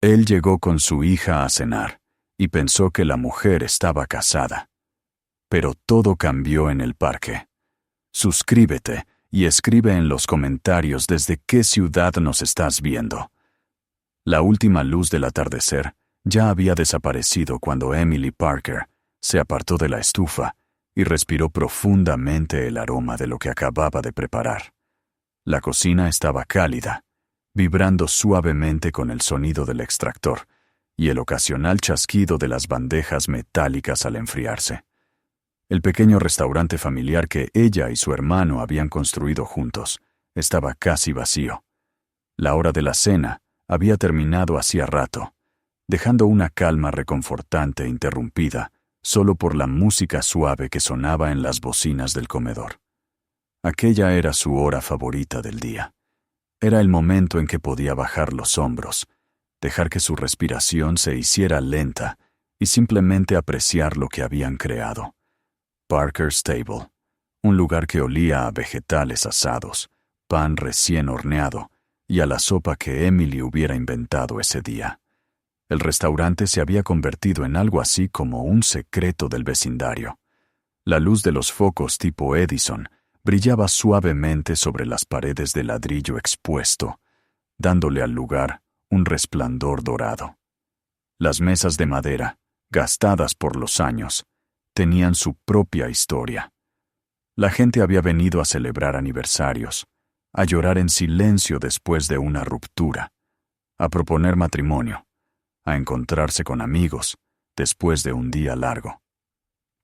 Él llegó con su hija a cenar y pensó que la mujer estaba casada. Pero todo cambió en el parque. Suscríbete y escribe en los comentarios desde qué ciudad nos estás viendo. La última luz del atardecer ya había desaparecido cuando Emily Parker se apartó de la estufa y respiró profundamente el aroma de lo que acababa de preparar. La cocina estaba cálida, vibrando suavemente con el sonido del extractor y el ocasional chasquido de las bandejas metálicas al enfriarse. El pequeño restaurante familiar que ella y su hermano habían construido juntos estaba casi vacío. La hora de la cena había terminado hacía rato, dejando una calma reconfortante interrumpida solo por la música suave que sonaba en las bocinas del comedor. Aquella era su hora favorita del día. Era el momento en que podía bajar los hombros, dejar que su respiración se hiciera lenta y simplemente apreciar lo que habían creado. Parker's Table, un lugar que olía a vegetales asados, pan recién horneado y a la sopa que Emily hubiera inventado ese día. El restaurante se había convertido en algo así como un secreto del vecindario. La luz de los focos tipo Edison brillaba suavemente sobre las paredes de ladrillo expuesto, dándole al lugar un resplandor dorado. Las mesas de madera, gastadas por los años, tenían su propia historia. La gente había venido a celebrar aniversarios, a llorar en silencio después de una ruptura, a proponer matrimonio, a encontrarse con amigos después de un día largo.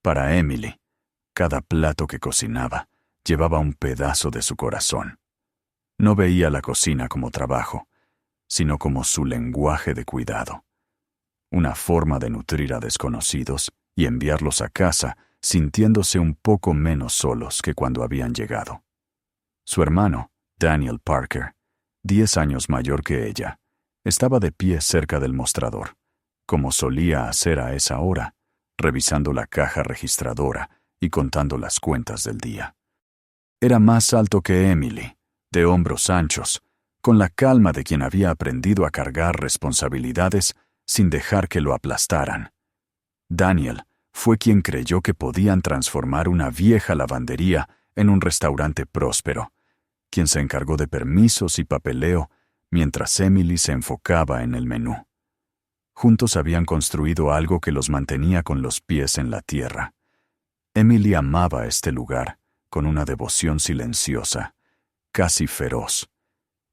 Para Emily, cada plato que cocinaba llevaba un pedazo de su corazón. No veía la cocina como trabajo, sino como su lenguaje de cuidado. Una forma de nutrir a desconocidos y enviarlos a casa sintiéndose un poco menos solos que cuando habían llegado. Su hermano, Daniel Parker, 10 años mayor que ella, estaba de pie cerca del mostrador, como solía hacer a esa hora, revisando la caja registradora y contando las cuentas del día. Era más alto que Emily, de hombros anchos, con la calma de quien había aprendido a cargar responsabilidades sin dejar que lo aplastaran. Daniel fue quien creyó que podían transformar una vieja lavandería en un restaurante próspero, quien se encargó de permisos y papeleo mientras Emily se enfocaba en el menú. Juntos habían construido algo que los mantenía con los pies en la tierra. Emily amaba este lugar con una devoción silenciosa, casi feroz.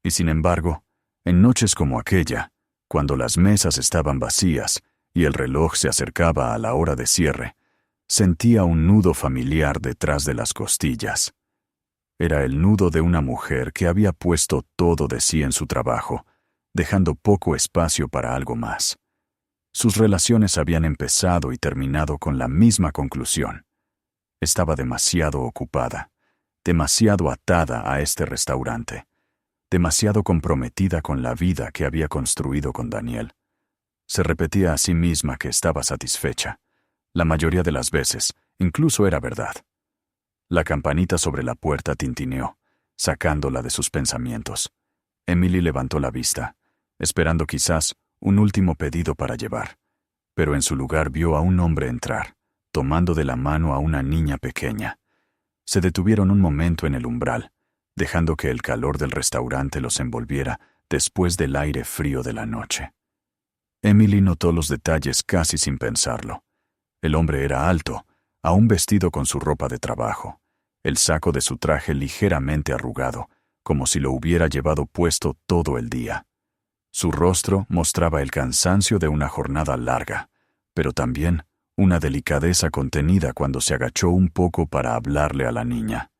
Y sin embargo, en noches como aquella, cuando las mesas estaban vacías y el reloj se acercaba a la hora de cierre, sentía un nudo familiar detrás de las costillas. Era el nudo de una mujer que había puesto todo de sí en su trabajo, dejando poco espacio para algo más. Sus relaciones habían empezado y terminado con la misma conclusión. Estaba demasiado ocupada, demasiado atada a este restaurante, demasiado comprometida con la vida que había construido con Daniel. Se repetía a sí misma que estaba satisfecha. La mayoría de las veces, incluso era verdad. La campanita sobre la puerta tintineó, sacándola de sus pensamientos. Emily levantó la vista, esperando quizás un último pedido para llevar, pero en su lugar vio a un hombre entrar, tomando de la mano a una niña pequeña. Se detuvieron un momento en el umbral, dejando que el calor del restaurante los envolviera después del aire frío de la noche. Emily notó los detalles casi sin pensarlo. El hombre era alto, aún vestido con su ropa de trabajo, el saco de su traje ligeramente arrugado, como si lo hubiera llevado puesto todo el día. Su rostro mostraba el cansancio de una jornada larga, pero también una delicadeza contenida cuando se agachó un poco para hablarle a la niña.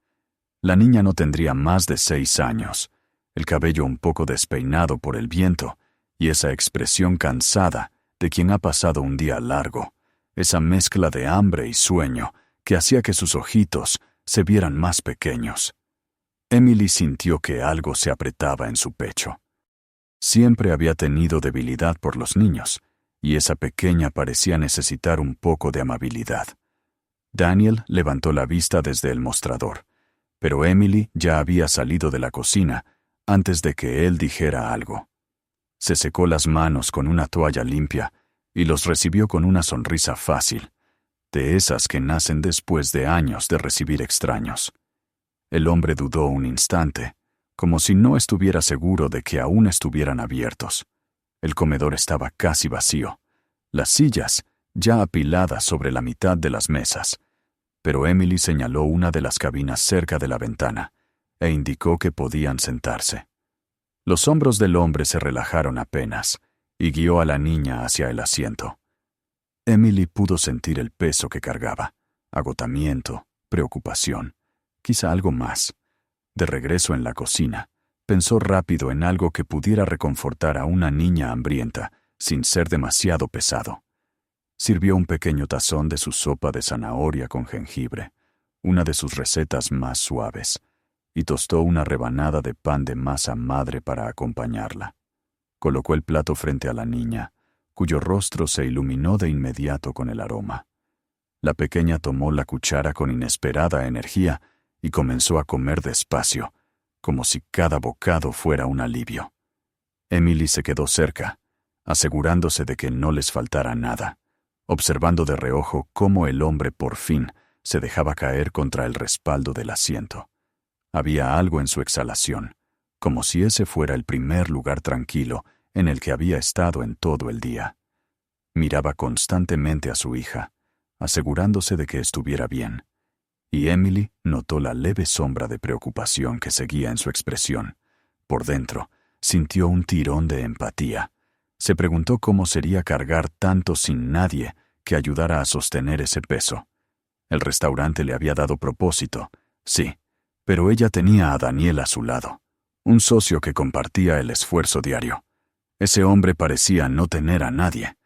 La niña no tendría más de 6 años, el cabello un poco despeinado por el viento y esa expresión cansada de quien ha pasado un día largo, esa mezcla de hambre y sueño que hacía que sus ojitos se vieran más pequeños. Emily sintió que algo se apretaba en su pecho. Siempre había tenido debilidad por los niños, y esa pequeña parecía necesitar un poco de amabilidad. Daniel levantó la vista desde el mostrador, pero Emily ya había salido de la cocina antes de que él dijera algo. Se secó las manos con una toalla limpia y los recibió con una sonrisa fácil, de esas que nacen después de años de recibir extraños. El hombre dudó un instante, como si no estuviera seguro de que aún estuvieran abiertos. El comedor estaba casi vacío, las sillas ya apiladas sobre la mitad de las mesas, pero Emily señaló una de las cabinas cerca de la ventana e indicó que podían sentarse. Los hombros del hombre se relajaron apenas y guió a la niña hacia el asiento. Emily pudo sentir el peso que cargaba, agotamiento, preocupación, quizá algo más. De regreso en la cocina, pensó rápido en algo que pudiera reconfortar a una niña hambrienta sin ser demasiado pesado. Sirvió un pequeño tazón de su sopa de zanahoria con jengibre, una de sus recetas más suaves, y tostó una rebanada de pan de masa madre para acompañarla. Colocó el plato frente a la niña, cuyo rostro se iluminó de inmediato con el aroma. La pequeña tomó la cuchara con inesperada energía y comenzó a comer despacio, como si cada bocado fuera un alivio. Emily se quedó cerca, asegurándose de que no les faltara nada, observando de reojo cómo el hombre por fin se dejaba caer contra el respaldo del asiento. Había algo en su exhalación, como si ese fuera el primer lugar tranquilo en el que había estado en todo el día. Miraba constantemente a su hija, asegurándose de que estuviera bien, y Emily notó la leve sombra de preocupación que seguía en su expresión. Por dentro, sintió un tirón de empatía. Se preguntó cómo sería cargar tanto sin nadie que ayudara a sostener ese peso. El restaurante le había dado propósito, sí, pero ella tenía a Daniel a su lado, un socio que compartía el esfuerzo diario. Ese hombre parecía no tener a nadie.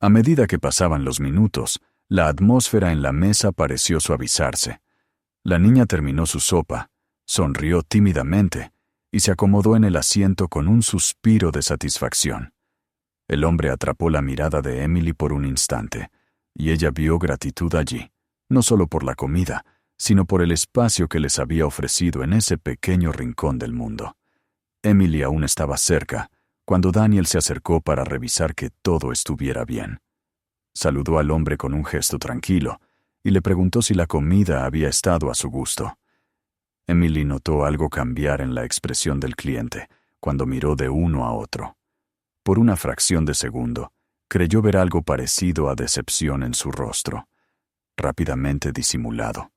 A medida que pasaban los minutos, la atmósfera en la mesa pareció suavizarse. La niña terminó su sopa, sonrió tímidamente y se acomodó en el asiento con un suspiro de satisfacción. El hombre atrapó la mirada de Emily por un instante, y ella vio gratitud allí, no solo por la comida, sino por el espacio que les había ofrecido en ese pequeño rincón del mundo. Emily aún estaba cerca, cuando Daniel se acercó para revisar que todo estuviera bien. Saludó al hombre con un gesto tranquilo y le preguntó si la comida había estado a su gusto. Emily notó algo cambiar en la expresión del cliente cuando miró de uno a otro. Por una fracción de segundo, creyó ver algo parecido a decepción en su rostro, rápidamente disimulado.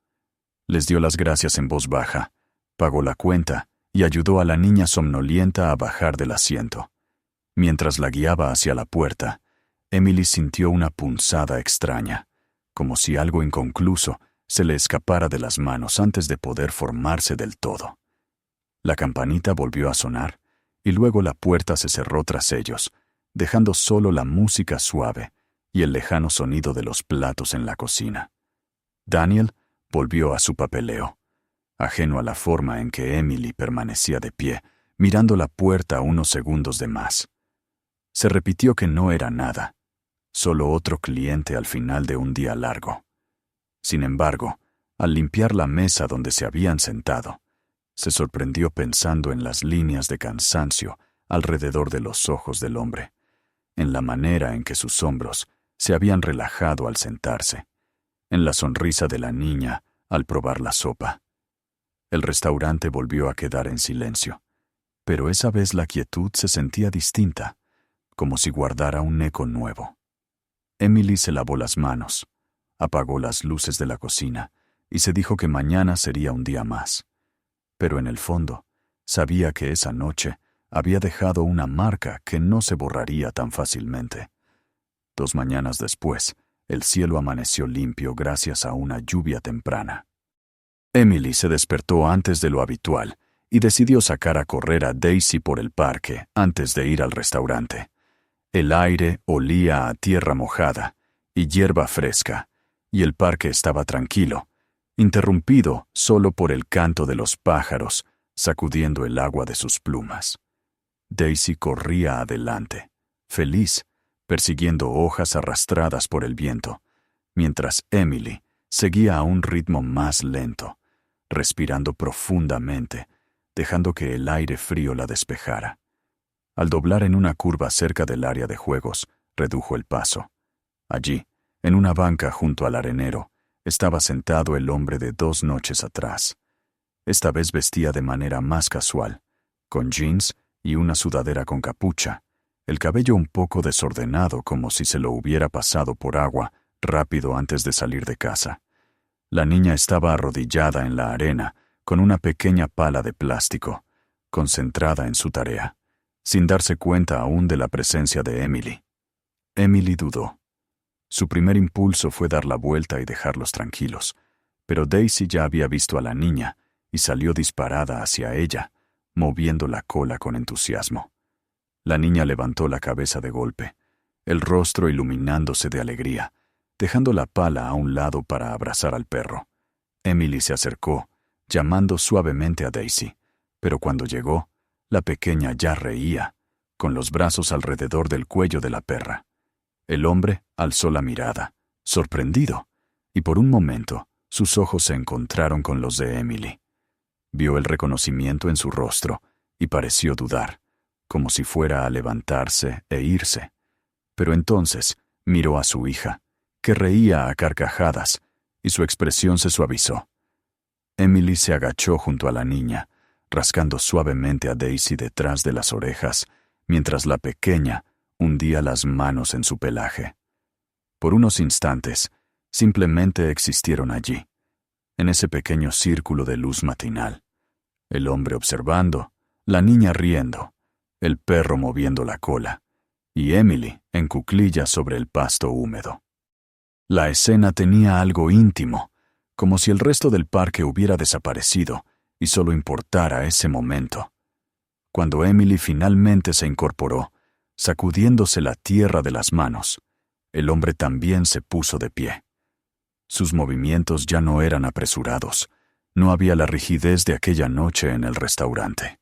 Les dio las gracias en voz baja, pagó la cuenta y ayudó a la niña somnolienta a bajar del asiento. Mientras la guiaba hacia la puerta, Emily sintió una punzada extraña, como si algo inconcluso se le escapara de las manos antes de poder formarse del todo. La campanita volvió a sonar, y luego la puerta se cerró tras ellos, dejando solo la música suave y el lejano sonido de los platos en la cocina. Daniel volvió a su papeleo, ajeno a la forma en que Emily permanecía de pie, mirando la puerta unos segundos de más. Se repitió que no era nada, solo otro cliente al final de un día largo. Sin embargo, al limpiar la mesa donde se habían sentado, se sorprendió pensando en las líneas de cansancio alrededor de los ojos del hombre, en la manera en que sus hombros se habían relajado al sentarse, en la sonrisa de la niña al probar la sopa. El restaurante volvió a quedar en silencio, pero esa vez la quietud se sentía distinta, como si guardara un eco nuevo. Emily se lavó las manos, apagó las luces de la cocina y se dijo que mañana sería un día más. Pero en el fondo, sabía que esa noche había dejado una marca que no se borraría tan fácilmente. 2 mañanas después, el cielo amaneció limpio gracias a una lluvia temprana. Emily se despertó antes de lo habitual y decidió sacar a correr a Daisy por el parque antes de ir al restaurante. El aire olía a tierra mojada y hierba fresca, y el parque estaba tranquilo, interrumpido solo por el canto de los pájaros sacudiendo el agua de sus plumas. Daisy corría adelante, feliz, persiguiendo hojas arrastradas por el viento, mientras Emily seguía a un ritmo más lento, respirando profundamente, dejando que el aire frío la despejara. Al doblar en una curva cerca del área de juegos, redujo el paso. Allí, en una banca junto al arenero, estaba sentado el hombre de 2 noches atrás. Esta vez vestía de manera más casual, con jeans y una sudadera con capucha, el cabello un poco desordenado como si se lo hubiera pasado por agua rápido antes de salir de casa. La niña estaba arrodillada en la arena, con una pequeña pala de plástico, concentrada en su tarea, sin darse cuenta aún de la presencia de Emily. Emily dudó. Su primer impulso fue dar la vuelta y dejarlos tranquilos, pero Daisy ya había visto a la niña y salió disparada hacia ella, moviendo la cola con entusiasmo. La niña levantó la cabeza de golpe, el rostro iluminándose de alegría, dejando la pala a un lado para abrazar al perro. Emily se acercó, llamando suavemente a Daisy, pero cuando llegó, la pequeña ya reía, con los brazos alrededor del cuello de la perra. El hombre alzó la mirada, sorprendido, y por un momento sus ojos se encontraron con los de Emily. Vio el reconocimiento en su rostro y pareció dudar, como si fuera a levantarse e irse. Pero entonces miró a su hija, que reía a carcajadas, y su expresión se suavizó. Emily se agachó junto a la niña, rascando suavemente a Daisy detrás de las orejas, mientras la pequeña hundía las manos en su pelaje. Por unos instantes, simplemente existieron allí, en ese pequeño círculo de luz matinal. El hombre observando, la niña riendo, el perro moviendo la cola, y Emily en cuclillas sobre el pasto húmedo. La escena tenía algo íntimo, como si el resto del parque hubiera desaparecido y solo importara ese momento. Cuando Emily finalmente se incorporó, sacudiéndose la tierra de las manos, el hombre también se puso de pie. Sus movimientos ya no eran apresurados, no había la rigidez de aquella noche en el restaurante.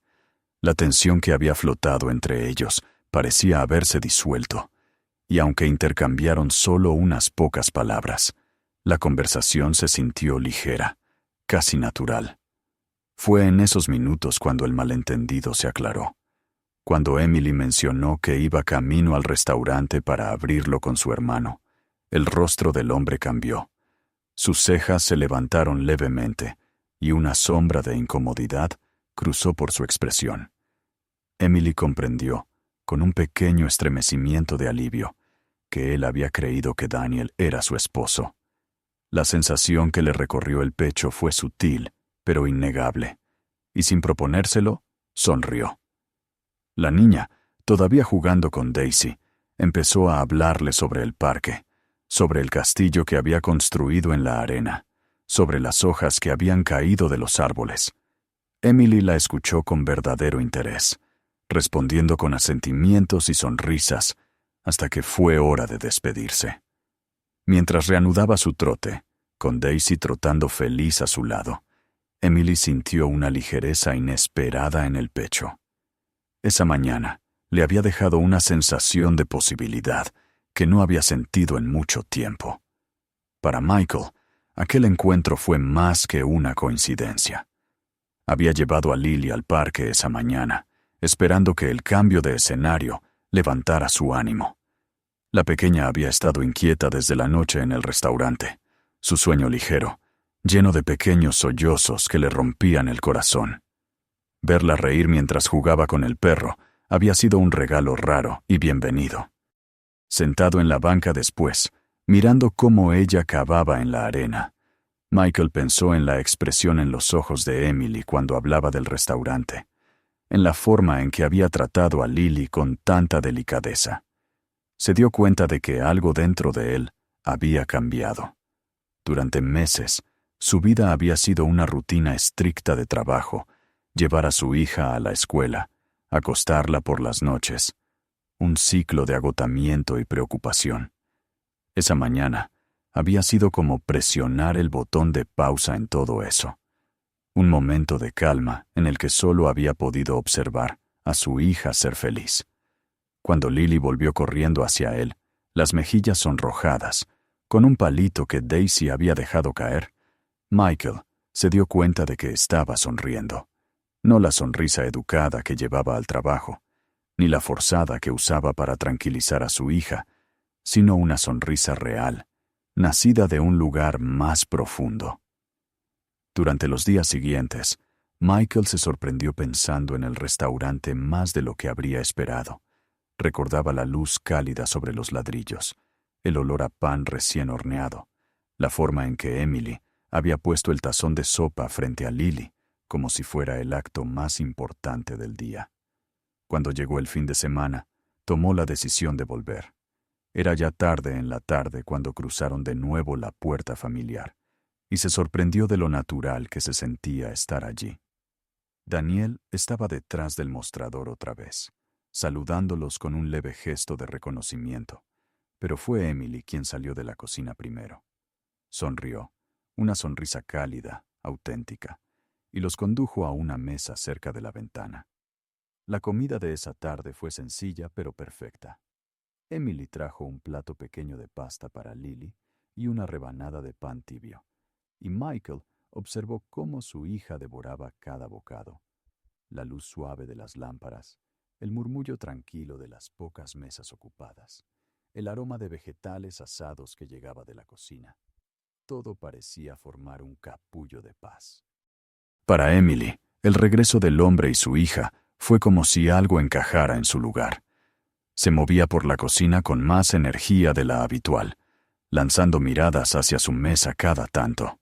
La tensión que había flotado entre ellos parecía haberse disuelto, y aunque intercambiaron solo unas pocas palabras, la conversación se sintió ligera, casi natural. Fue en esos minutos cuando el malentendido se aclaró. Cuando Emily mencionó que iba camino al restaurante para abrirlo con su hermano, el rostro del hombre cambió. Sus cejas se levantaron levemente y una sombra de incomodidad cruzó por su expresión. Emily comprendió, con un pequeño estremecimiento de alivio, que él había creído que Daniel era su esposo. La sensación que le recorrió el pecho fue sutil, pero innegable, y sin proponérselo, sonrió. La niña, todavía jugando con Daisy, empezó a hablarle sobre el parque, sobre el castillo que había construido en la arena, sobre las hojas que habían caído de los árboles. Emily la escuchó con verdadero interés, respondiendo con asentimientos y sonrisas, hasta que fue hora de despedirse. Mientras reanudaba su trote, con Daisy trotando feliz a su lado, Emily sintió una ligereza inesperada en el pecho. Esa mañana le había dejado una sensación de posibilidad que no había sentido en mucho tiempo. Para Michael, aquel encuentro fue más que una coincidencia. Había llevado a Lily al parque esa mañana, esperando que el cambio de escenario levantara su ánimo. La pequeña había estado inquieta desde la noche en el restaurante, su sueño ligero, lleno de pequeños sollozos que le rompían el corazón. Verla reír mientras jugaba con el perro había sido un regalo raro y bienvenido. Sentado en la banca después, mirando cómo ella cavaba en la arena, Michael pensó en la expresión en los ojos de Emily cuando hablaba del restaurante, en la forma en que había tratado a Lily con tanta delicadeza. Se dio cuenta de que algo dentro de él había cambiado. Durante meses, su vida había sido una rutina estricta de trabajo, llevar a su hija a la escuela, acostarla por las noches, un ciclo de agotamiento y preocupación. Esa mañana había sido como presionar el botón de pausa en todo eso. Un momento de calma en el que solo había podido observar a su hija ser feliz. Cuando Lily volvió corriendo hacia él, las mejillas sonrojadas, con un palito que Daisy había dejado caer, Michael se dio cuenta de que estaba sonriendo. No la sonrisa educada que llevaba al trabajo, ni la forzada que usaba para tranquilizar a su hija, sino una sonrisa real, nacida de un lugar más profundo. Durante los días siguientes, Michael se sorprendió pensando en el restaurante más de lo que habría esperado. Recordaba la luz cálida sobre los ladrillos, el olor a pan recién horneado, la forma en que Emily había puesto el tazón de sopa frente a Lily, como si fuera el acto más importante del día. Cuando llegó el fin de semana, tomó la decisión de volver. Era ya tarde en la tarde cuando cruzaron de nuevo la puerta familiar, y se sorprendió de lo natural que se sentía estar allí. Daniel estaba detrás del mostrador otra vez, saludándolos con un leve gesto de reconocimiento, pero fue Emily quien salió de la cocina primero. Sonrió, una sonrisa cálida, auténtica, y los condujo a una mesa cerca de la ventana. La comida de esa tarde fue sencilla pero perfecta. Emily trajo un plato pequeño de pasta para Lily y una rebanada de pan tibio, y Michael observó cómo su hija devoraba cada bocado. La luz suave de las lámparas, el murmullo tranquilo de las pocas mesas ocupadas, el aroma de vegetales asados que llegaba de la cocina. Todo parecía formar un capullo de paz. Para Emily, el regreso del hombre y su hija fue como si algo encajara en su lugar. Se movía por la cocina con más energía de la habitual, lanzando miradas hacia su mesa cada tanto.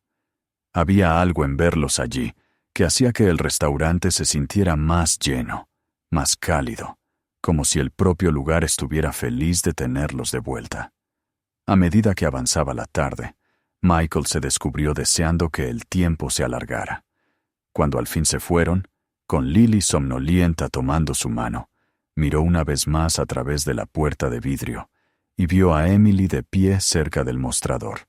Había algo en verlos allí que hacía que el restaurante se sintiera más lleno, más cálido, como si el propio lugar estuviera feliz de tenerlos de vuelta. A medida que avanzaba la tarde, Michael se descubrió deseando que el tiempo se alargara. Cuando al fin se fueron, con Lily somnolienta tomando su mano, miró una vez más a través de la puerta de vidrio y vio a Emily de pie cerca del mostrador,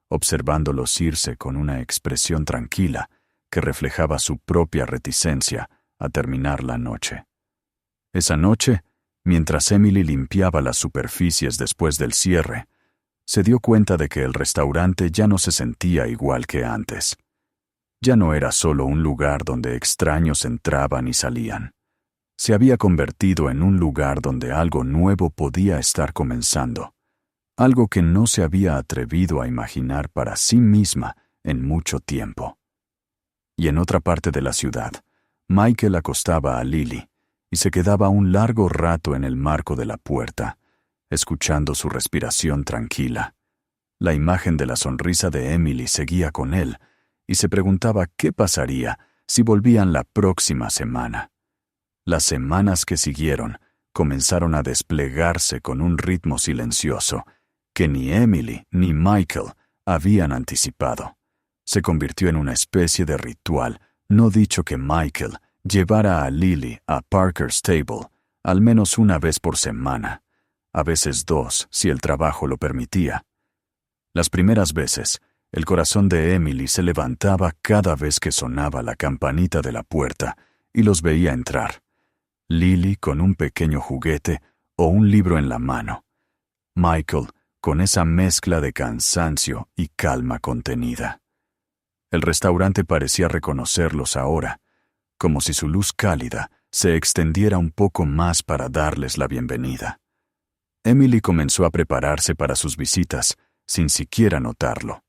observándolos irse con una expresión tranquila que reflejaba su propia reticencia a terminar la noche. Esa noche, mientras Emily limpiaba las superficies después del cierre, se dio cuenta de que el restaurante ya no se sentía igual que antes. Ya no era solo un lugar donde extraños entraban y salían. Se había convertido en un lugar donde algo nuevo podía estar comenzando, algo que no se había atrevido a imaginar para sí misma en mucho tiempo. Y en otra parte de la ciudad, Michael acostaba a Lily y se quedaba un largo rato en el marco de la puerta, escuchando su respiración tranquila. La imagen de la sonrisa de Emily seguía con él, y se preguntaba qué pasaría si volvían la próxima semana. Las semanas que siguieron comenzaron a desplegarse con un ritmo silencioso que ni Emily ni Michael habían anticipado. Se convirtió en una especie de ritual, no dicho que Michael llevara a Lily a Parker's Table al menos una vez por semana, a veces dos si el trabajo lo permitía. Las primeras veces, el corazón de Emily se levantaba cada vez que sonaba la campanita de la puerta y los veía entrar. Lily con un pequeño juguete o un libro en la mano. Michael con esa mezcla de cansancio y calma contenida. El restaurante parecía reconocerlos ahora, como si su luz cálida se extendiera un poco más para darles la bienvenida. Emily comenzó a prepararse para sus visitas, sin siquiera notarlo.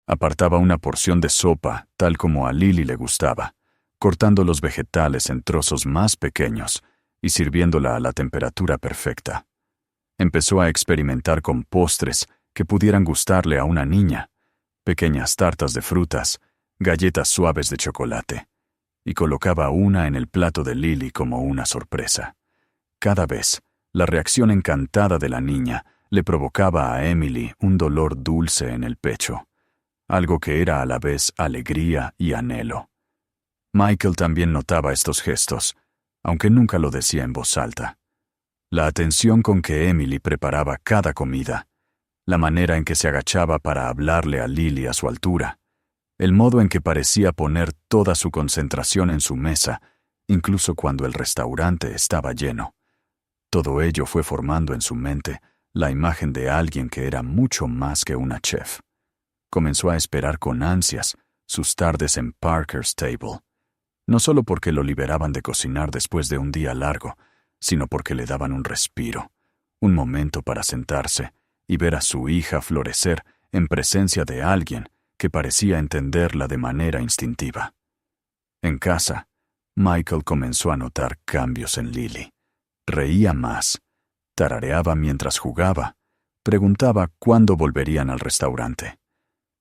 Apartaba una porción de sopa, tal como a Lily le gustaba, cortando los vegetales en trozos más pequeños y sirviéndola a la temperatura perfecta. Empezó a experimentar con postres que pudieran gustarle a una niña, pequeñas tartas de frutas, galletas suaves de chocolate, y colocaba una en el plato de Lily como una sorpresa. Cada vez, la reacción encantada de la niña le provocaba a Emily un dolor dulce en el pecho, algo que era a la vez alegría y anhelo. Michael también notaba estos gestos, aunque nunca lo decía en voz alta. La atención con que Emily preparaba cada comida, la manera en que se agachaba para hablarle a Lily a su altura, el modo en que parecía poner toda su concentración en su mesa, incluso cuando el restaurante estaba lleno. Todo ello fue formando en su mente la imagen de alguien que era mucho más que una chef. Comenzó a esperar con ansias sus tardes en Parker's Table, no solo porque lo liberaban de cocinar después de un día largo, sino porque le daban un respiro, un momento para sentarse y ver a su hija florecer en presencia de alguien que parecía entenderla de manera instintiva. En casa, Michael comenzó a notar cambios en Lily. Reía más, tarareaba mientras jugaba, preguntaba cuándo volverían al restaurante.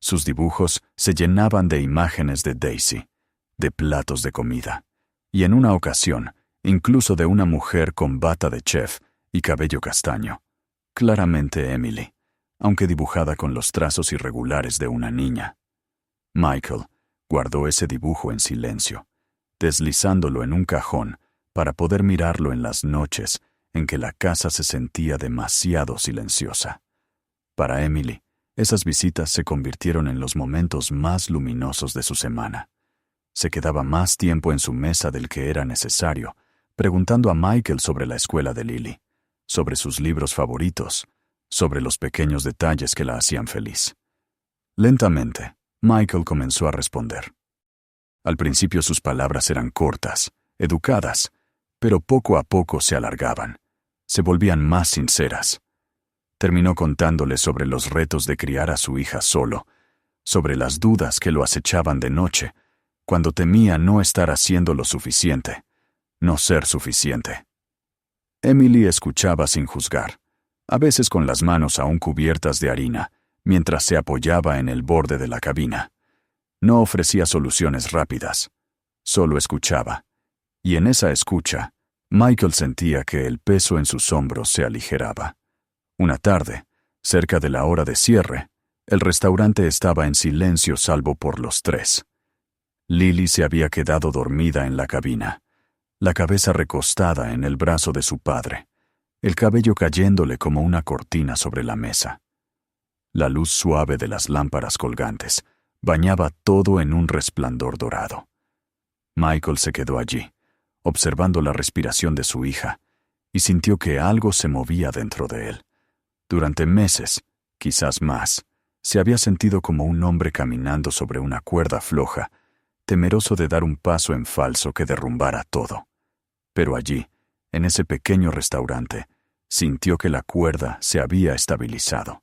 Sus dibujos se llenaban de imágenes de Daisy, de platos de comida, y en una ocasión, incluso de una mujer con bata de chef y cabello castaño, claramente Emily, aunque dibujada con los trazos irregulares de una niña. Michael guardó ese dibujo en silencio, deslizándolo en un cajón para poder mirarlo en las noches en que la casa se sentía demasiado silenciosa. Para Emily, esas visitas se convirtieron en los momentos más luminosos de su semana. Se quedaba más tiempo en su mesa del que era necesario, preguntando a Michael sobre la escuela de Lily, sobre sus libros favoritos, sobre los pequeños detalles que la hacían feliz. Lentamente, Michael comenzó a responder. Al principio sus palabras eran cortas, educadas, pero poco a poco se alargaban, se volvían más sinceras. Terminó contándole sobre los retos de criar a su hija solo, sobre las dudas que lo acechaban de noche, cuando temía no estar haciendo lo suficiente, no ser suficiente. Emily escuchaba sin juzgar, a veces con las manos aún cubiertas de harina, mientras se apoyaba en el borde de la cabina. No ofrecía soluciones rápidas, solo escuchaba, y en esa escucha, Michael sentía que el peso en sus hombros se aligeraba. Una tarde, cerca de la hora de cierre, el restaurante estaba en silencio salvo por los tres. Lily se había quedado dormida en la cabina, la cabeza recostada en el brazo de su padre, el cabello cayéndole como una cortina sobre la mesa. La luz suave de las lámparas colgantes bañaba todo en un resplandor dorado. Michael se quedó allí, observando la respiración de su hija, y sintió que algo se movía dentro de él. Durante meses, quizás más, se había sentido como un hombre caminando sobre una cuerda floja, temeroso de dar un paso en falso que derrumbara todo. Pero allí, en ese pequeño restaurante, sintió que la cuerda se había estabilizado.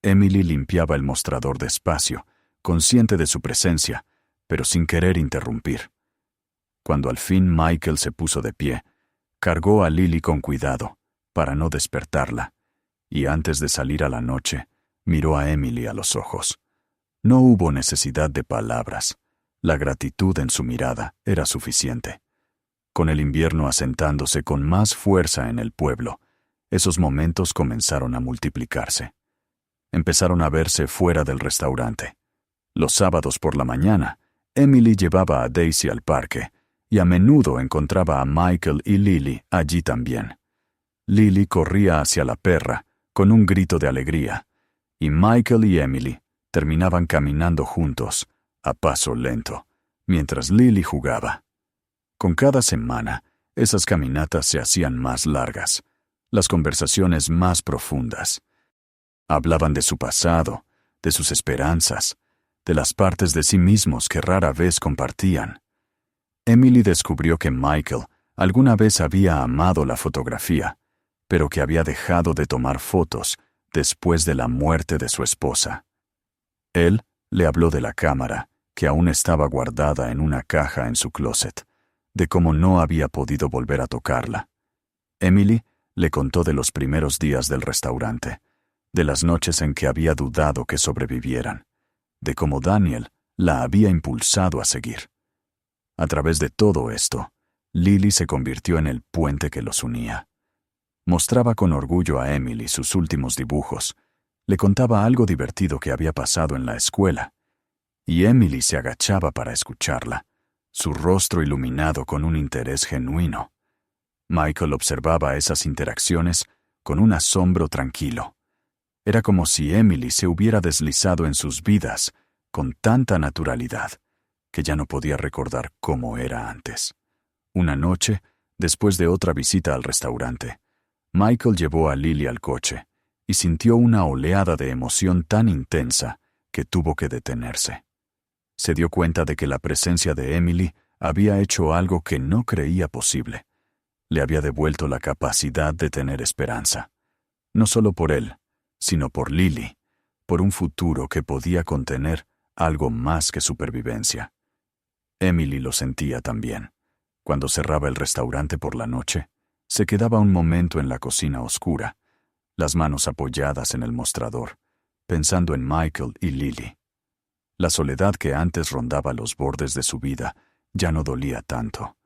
Emily limpiaba el mostrador despacio, consciente de su presencia, pero sin querer interrumpir. Cuando al fin Michael se puso de pie, cargó a Lily con cuidado, para no despertarla, y antes de salir a la noche, miró a Emily a los ojos. No hubo necesidad de palabras. La gratitud en su mirada era suficiente. Con el invierno asentándose con más fuerza en el pueblo, esos momentos comenzaron a multiplicarse. Empezaron a verse fuera del restaurante. Los sábados por la mañana, Emily llevaba a Daisy al parque, y a menudo encontraba a Michael y Lily allí también. Lily corría hacia la perra, con un grito de alegría, y Michael y Emily terminaban caminando juntos, a paso lento, mientras Lily jugaba. Con cada semana, esas caminatas se hacían más largas, las conversaciones más profundas. Hablaban de su pasado, de sus esperanzas, de las partes de sí mismos que rara vez compartían. Emily descubrió que Michael alguna vez había amado la fotografía, pero que había dejado de tomar fotos después de la muerte de su esposa. Él le habló de la cámara, que aún estaba guardada en una caja en su closet, de cómo no había podido volver a tocarla. Emily le contó de los primeros días del restaurante, de las noches en que había dudado que sobrevivieran, de cómo Daniel la había impulsado a seguir. A través de todo esto, Lily se convirtió en el puente que los unía. Mostraba con orgullo a Emily sus últimos dibujos, le contaba algo divertido que había pasado en la escuela, y Emily se agachaba para escucharla, su rostro iluminado con un interés genuino. Michael observaba esas interacciones con un asombro tranquilo. Era como si Emily se hubiera deslizado en sus vidas con tanta naturalidad que ya no podía recordar cómo era antes. Una noche, después de otra visita al restaurante, Michael llevó a Lily al coche y sintió una oleada de emoción tan intensa que tuvo que detenerse. Se dio cuenta de que la presencia de Emily había hecho algo que no creía posible. Le había devuelto la capacidad de tener esperanza. No solo por él, sino por Lily, por un futuro que podía contener algo más que supervivencia. Emily lo sentía también. Cuando cerraba el restaurante por la noche, se quedaba un momento en la cocina oscura, las manos apoyadas en el mostrador, pensando en Michael y Lily. La soledad que antes rondaba los bordes de su vida ya no dolía tanto.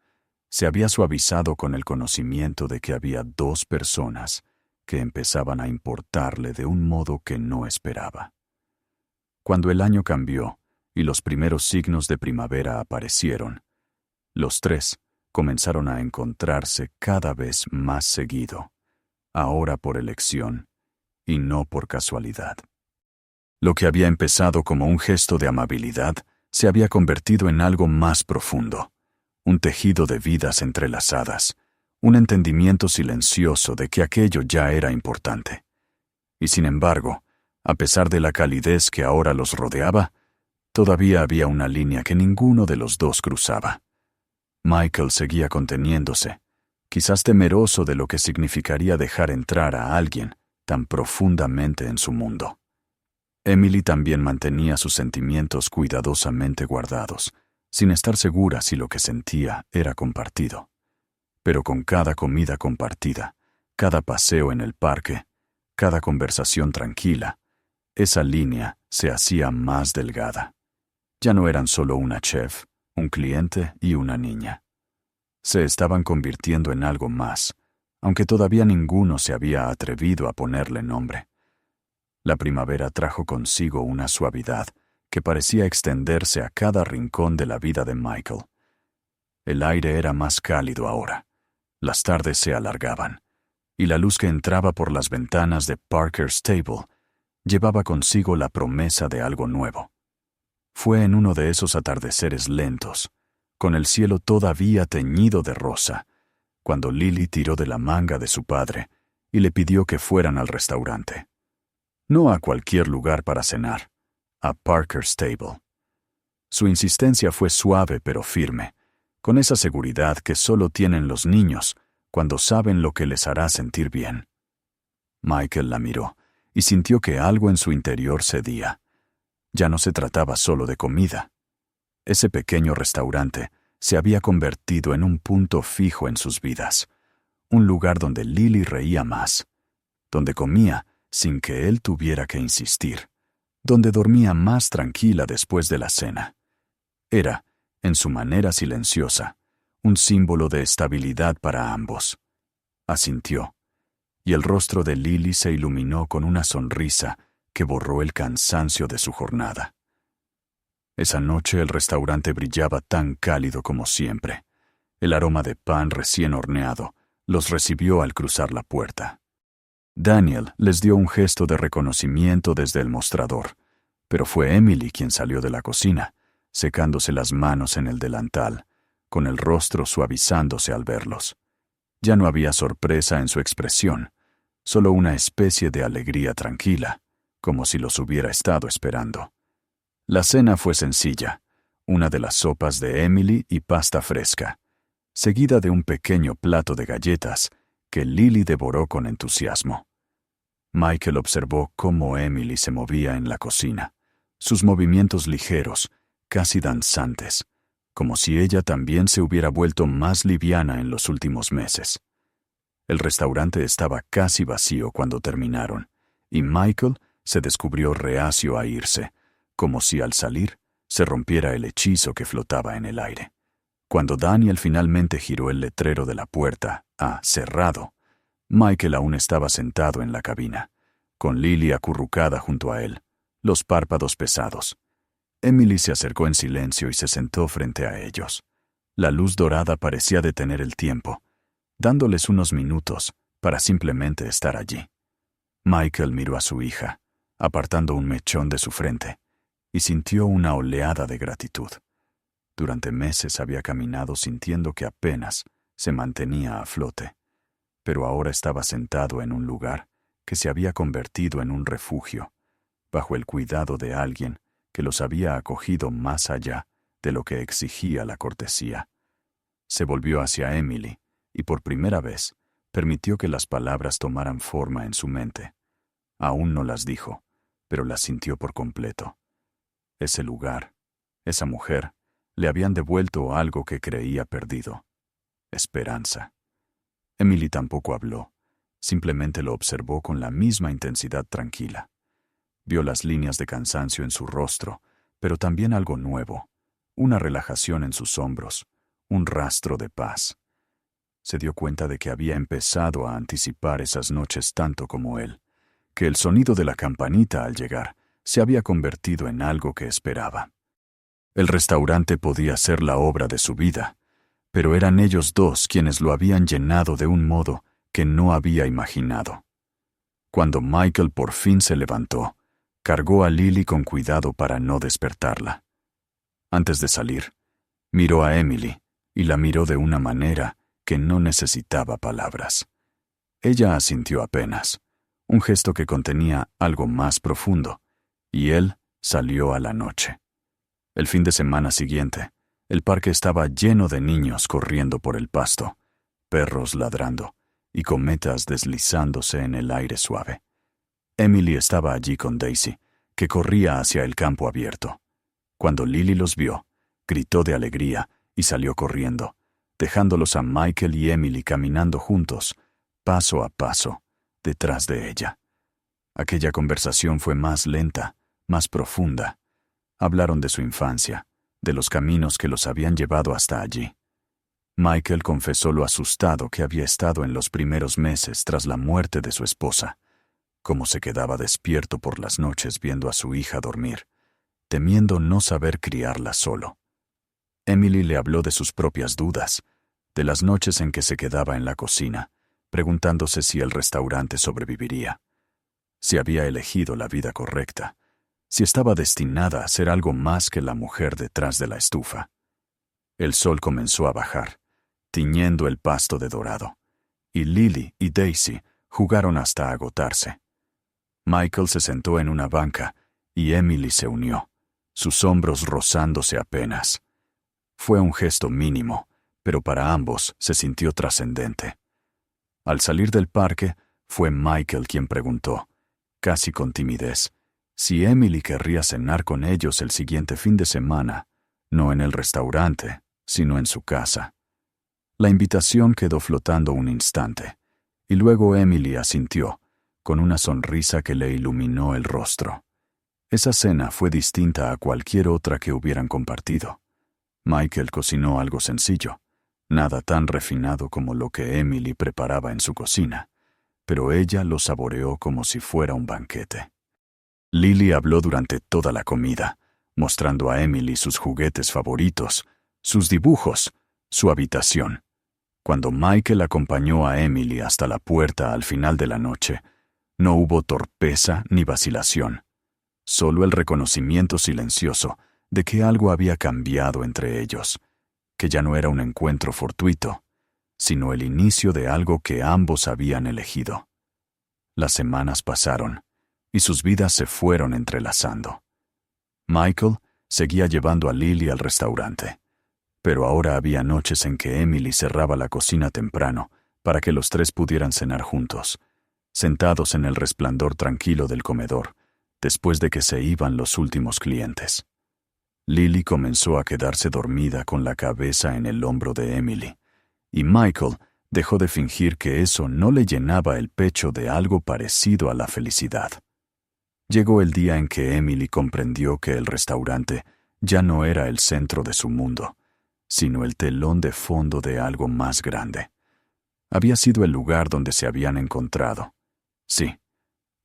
Se había suavizado con el conocimiento de que había dos personas que empezaban a importarle de un modo que no esperaba. Cuando el año cambió y los primeros signos de primavera aparecieron, los tres comenzaron a encontrarse cada vez más seguido, ahora por elección y no por casualidad. Lo que había empezado como un gesto de amabilidad se había convertido en algo más profundo, un tejido de vidas entrelazadas, un entendimiento silencioso de que aquello ya era importante. Y sin embargo, a pesar de la calidez que ahora los rodeaba, todavía había una línea que ninguno de los dos cruzaba. Michael seguía conteniéndose, quizás temeroso de lo que significaría dejar entrar a alguien tan profundamente en su mundo. Emily también mantenía sus sentimientos cuidadosamente guardados, sin estar segura si lo que sentía era compartido. Pero con cada comida compartida, cada paseo en el parque, cada conversación tranquila, esa línea se hacía más delgada. Ya no eran solo una chef, un cliente y una niña. Se estaban convirtiendo en algo más, aunque todavía ninguno se había atrevido a ponerle nombre. La primavera trajo consigo una suavidad que parecía extenderse a cada rincón de la vida de Michael. El aire era más cálido ahora, las tardes se alargaban, y la luz que entraba por las ventanas de Parker's Stable llevaba consigo la promesa de algo nuevo. Fue en uno de esos atardeceres lentos, con el cielo todavía teñido de rosa, cuando Lily tiró de la manga de su padre y le pidió que fueran al restaurante. No a cualquier lugar para cenar, a Parker's Stable. Su insistencia fue suave pero firme, con esa seguridad que solo tienen los niños cuando saben lo que les hará sentir bien. Michael la miró y sintió que algo en su interior cedía. Ya no se trataba solo de comida. Ese pequeño restaurante se había convertido en un punto fijo en sus vidas, un lugar donde Lily reía más, donde comía sin que él tuviera que insistir, donde dormía más tranquila después de la cena. Era, en su manera silenciosa, un símbolo de estabilidad para ambos. Asintió, y el rostro de Lily se iluminó con una sonrisa que borró el cansancio de su jornada. Esa noche el restaurante brillaba tan cálido como siempre. El aroma de pan recién horneado los recibió al cruzar la puerta. Daniel les dio un gesto de reconocimiento desde el mostrador, pero fue Emily quien salió de la cocina, secándose las manos en el delantal, con el rostro suavizándose al verlos. Ya no había sorpresa en su expresión, solo una especie de alegría tranquila, como si los hubiera estado esperando. La cena fue sencilla, una de las sopas de Emily y pasta fresca, seguida de un pequeño plato de galletas que Lily devoró con entusiasmo. Michael observó cómo Emily se movía en la cocina, sus movimientos ligeros, casi danzantes, como si ella también se hubiera vuelto más liviana en los últimos meses. El restaurante estaba casi vacío cuando terminaron, y Michael se descubrió reacio a irse, como si al salir se rompiera el hechizo que flotaba en el aire. Cuando Daniel finalmente giró el letrero de la puerta a cerrado, Michael aún estaba sentado en la cabina, con Lily acurrucada junto a él, los párpados pesados. Emily se acercó en silencio y se sentó frente a ellos. La luz dorada parecía detener el tiempo, dándoles unos minutos para simplemente estar allí. Michael miró a su hija, apartando un mechón de su frente, y sintió una oleada de gratitud. Durante meses había caminado sintiendo que apenas se mantenía a flote, pero ahora estaba sentado en un lugar que se había convertido en un refugio, bajo el cuidado de alguien que los había acogido más allá de lo que exigía la cortesía. Se volvió hacia Emily, y por primera vez permitió que las palabras tomaran forma en su mente. Aún no las dijo, pero las sintió por completo. Ese lugar, esa mujer, le habían devuelto algo que creía perdido: esperanza. Emily tampoco habló, simplemente lo observó con la misma intensidad tranquila. Vio las líneas de cansancio en su rostro, pero también algo nuevo, una relajación en sus hombros, un rastro de paz. Se dio cuenta de que había empezado a anticipar esas noches tanto como él, que el sonido de la campanita al llegar se había convertido en algo que esperaba. El restaurante podía ser la obra de su vida, pero eran ellos dos quienes lo habían llenado de un modo que no había imaginado. Cuando Michael por fin se levantó, cargó a Lily con cuidado para no despertarla. Antes de salir, miró a Emily y la miró de una manera que no necesitaba palabras. Ella asintió apenas, un gesto que contenía algo más profundo, y él salió a la noche. El fin de semana siguiente, el parque estaba lleno de niños corriendo por el pasto, perros ladrando y cometas deslizándose en el aire suave. Emily estaba allí con Daisy, que corría hacia el campo abierto. Cuando Lily los vio, gritó de alegría y salió corriendo, dejándolos a Michael y Emily caminando juntos, paso a paso, detrás de ella. Aquella conversación fue más lenta, más profunda. Hablaron de su infancia, de los caminos que los habían llevado hasta allí. Michael confesó lo asustado que había estado en los primeros meses tras la muerte de su esposa, cómo se quedaba despierto por las noches viendo a su hija dormir, temiendo no saber criarla solo. Emily le habló de sus propias dudas, de las noches en que se quedaba en la cocina, preguntándose si el restaurante sobreviviría, si había elegido la vida correcta, si estaba destinada a ser algo más que la mujer detrás de la estufa. El sol comenzó a bajar, tiñendo el pasto de dorado, y Lily y Daisy jugaron hasta agotarse. Michael se sentó en una banca y Emily se unió, sus hombros rozándose apenas. Fue un gesto mínimo, pero para ambos se sintió trascendente. Al salir del parque, fue Michael quien preguntó, casi con timidez, si Emily querría cenar con ellos el siguiente fin de semana, no en el restaurante, sino en su casa. La invitación quedó flotando un instante, y luego Emily asintió, con una sonrisa que le iluminó el rostro. Esa cena fue distinta a cualquier otra que hubieran compartido. Michael cocinó algo sencillo, nada tan refinado como lo que Emily preparaba en su cocina, pero ella lo saboreó como si fuera un banquete. Lily habló durante toda la comida, mostrando a Emily sus juguetes favoritos, sus dibujos, su habitación. Cuando Michael acompañó a Emily hasta la puerta al final de la noche, no hubo torpeza ni vacilación, solo el reconocimiento silencioso de que algo había cambiado entre ellos, que ya no era un encuentro fortuito, sino el inicio de algo que ambos habían elegido. Las semanas pasaron, y sus vidas se fueron entrelazando. Michael seguía llevando a Lily al restaurante, pero ahora había noches en que Emily cerraba la cocina temprano para que los tres pudieran cenar juntos, sentados en el resplandor tranquilo del comedor, después de que se iban los últimos clientes. Lily comenzó a quedarse dormida con la cabeza en el hombro de Emily, y Michael dejó de fingir que eso no le llenaba el pecho de algo parecido a la felicidad. Llegó el día en que Emily comprendió que el restaurante ya no era el centro de su mundo, sino el telón de fondo de algo más grande. Había sido el lugar donde se habían encontrado, sí,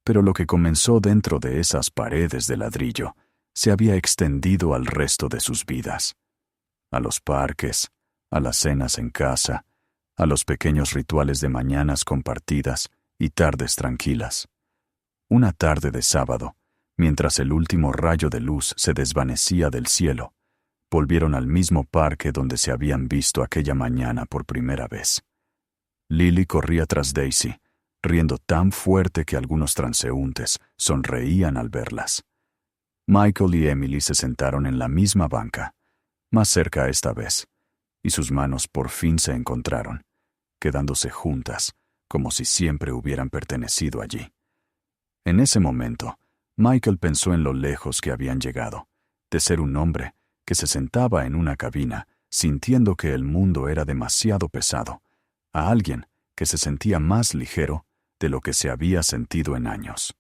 pero lo que comenzó dentro de esas paredes de ladrillo se había extendido al resto de sus vidas, a los parques, a las cenas en casa, a los pequeños rituales de mañanas compartidas y tardes tranquilas. Una tarde de sábado, mientras el último rayo de luz se desvanecía del cielo, volvieron al mismo parque donde se habían visto aquella mañana por primera vez. Lily corría tras Daisy, riendo tan fuerte que algunos transeúntes sonreían al verlas. Michael y Emily se sentaron en la misma banca, más cerca esta vez, y sus manos por fin se encontraron, quedándose juntas, como si siempre hubieran pertenecido allí. En ese momento, Michael pensó en lo lejos que habían llegado, de ser un hombre que se sentaba en una cabina, sintiendo que el mundo era demasiado pesado, a alguien que se sentía más ligero de lo que se había sentido en años.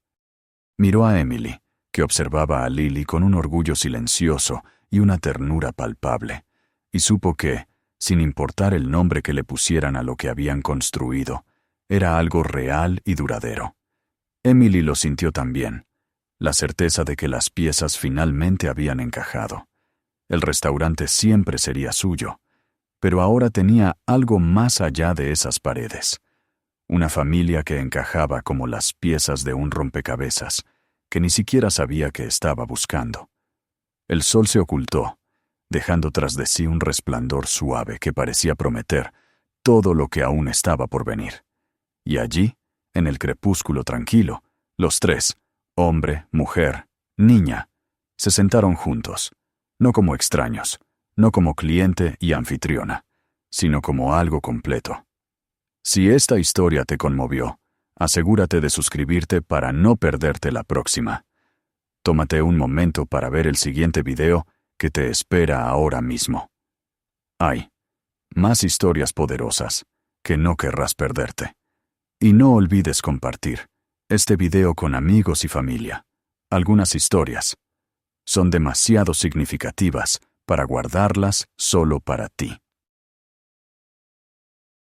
Miró a Emily, que observaba a Lily con un orgullo silencioso y una ternura palpable, y supo que, sin importar el nombre que le pusieran a lo que habían construido, era algo real y duradero. Emily lo sintió también, la certeza de que las piezas finalmente habían encajado. El restaurante siempre sería suyo, pero ahora tenía algo más allá de esas paredes. Una familia que encajaba como las piezas de un rompecabezas, que ni siquiera sabía que estaba buscando. El sol se ocultó, dejando tras de sí un resplandor suave que parecía prometer todo lo que aún estaba por venir. Y allí, en el crepúsculo tranquilo, los tres, hombre, mujer, niña, se sentaron juntos, no como extraños, no como cliente y anfitriona, sino como algo completo. Si esta historia te conmovió, asegúrate de suscribirte para no perderte la próxima. Tómate un momento para ver el siguiente video que te espera ahora mismo. Hay más historias poderosas que no querrás perderte. Y no olvides compartir este video con amigos y familia. Algunas historias son demasiado significativas para guardarlas solo para ti.